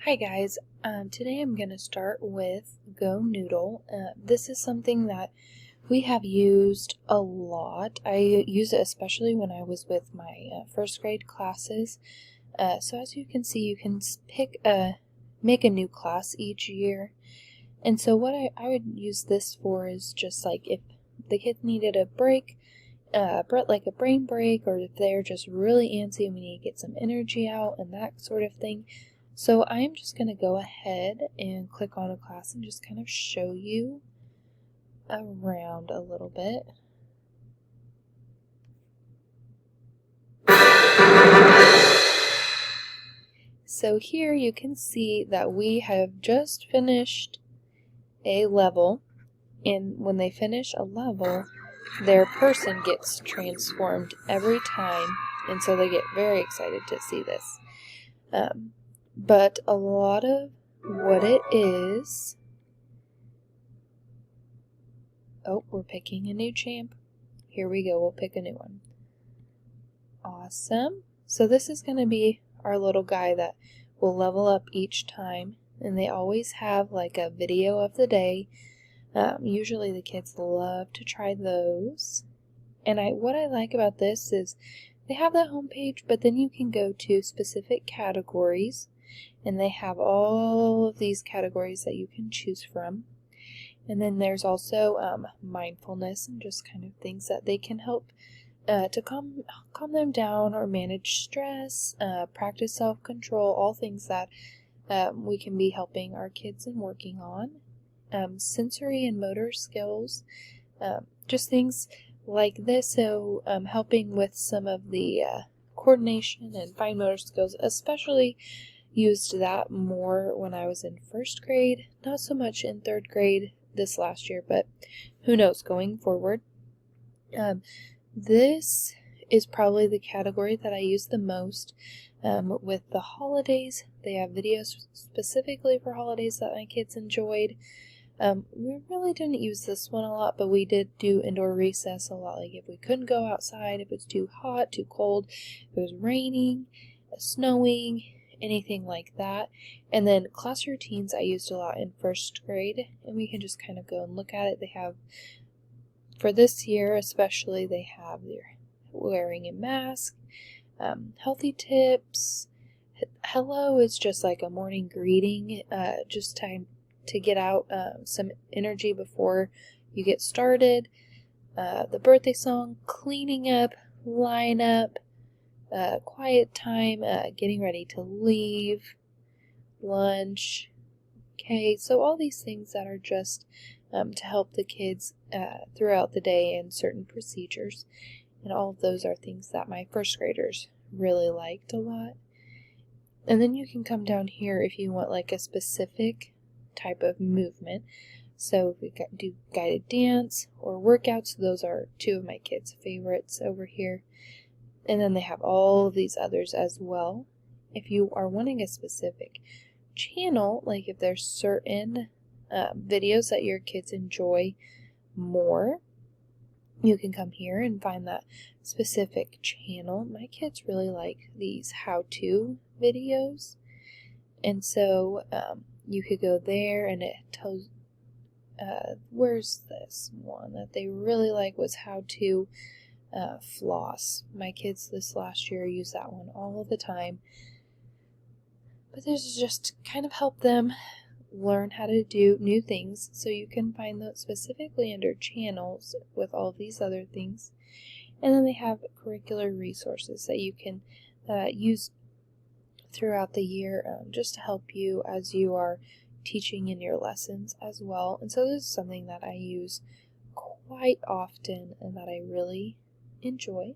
Hi guys, today I'm going to start with GoNoodle. This is something that we have used a lot. I use it especially when I was with my first grade classes. So as you can see, you can make a new class each year. And so what I would use this for is just like if the kids needed a break, like a brain break, or if they're just really antsy and we need to get some energy out and that sort of thing. So I'm just going to go ahead and click on a class and just kind of show you around a little bit. So here you can see that we have just finished a level, and when they finish a level, their person gets transformed every time, and so they get very excited to see this. But a lot of what it is... Oh, we're picking a new champ. Here we go, we'll pick a new one. Awesome. So this is going to be our little guy that will level up each time, and they always have like a video of the day. Usually the kids love to try those. And what I like about this is they have the homepage, but then you can go to specific categories, and they have all of these categories that you can choose from. And then there's also mindfulness and just kind of things that they can help to calm them down or manage stress, practice self-control, all things that we can be helping our kids and working on. Sensory and motor skills, just things like this. So helping with some of the coordination and fine motor skills, especially used that more when I was in first grade, not so much in third grade this last year, but who knows going forward. This is probably the category that I use the most with the holidays. They have videos specifically for holidays that my kids enjoyed. We really didn't use this one a lot, but we did do indoor recess a lot. Like if we couldn't go outside, if it's too hot, too cold, if it was raining, snowing, anything like that. And then class routines I used a lot in first grade, and we can just kind of go and look at it. They have, for this year especially, they have their wearing a mask, healthy tips. Hello is just like a morning greeting, just time to get out some energy before you get started. The birthday song, cleaning up, line up, quiet time, getting ready to leave, lunch. Okay, so all these things that are just to help the kids throughout the day and certain procedures. And all of those are things that my first graders really liked a lot. And then you can come down here if you want like a specific type of movement. So we do guided dance or workouts. Those are two of my kids' favorites over here. And then they have all of these others as well. If you are wanting a specific channel, like if there's certain videos that your kids enjoy more, you can come here and find that specific channel. My kids really like these how-to videos, and so you could go there and it tells where's this one that they really like was how to floss. My kids this last year use that one all the time, but this is just kind of help them learn how to do new things. So you can find those specifically under channels with all these other things. And then they have curricular resources that you can use throughout the year just to help you as you are teaching in your lessons as well. And so this is something that I use quite often and that I really enjoy.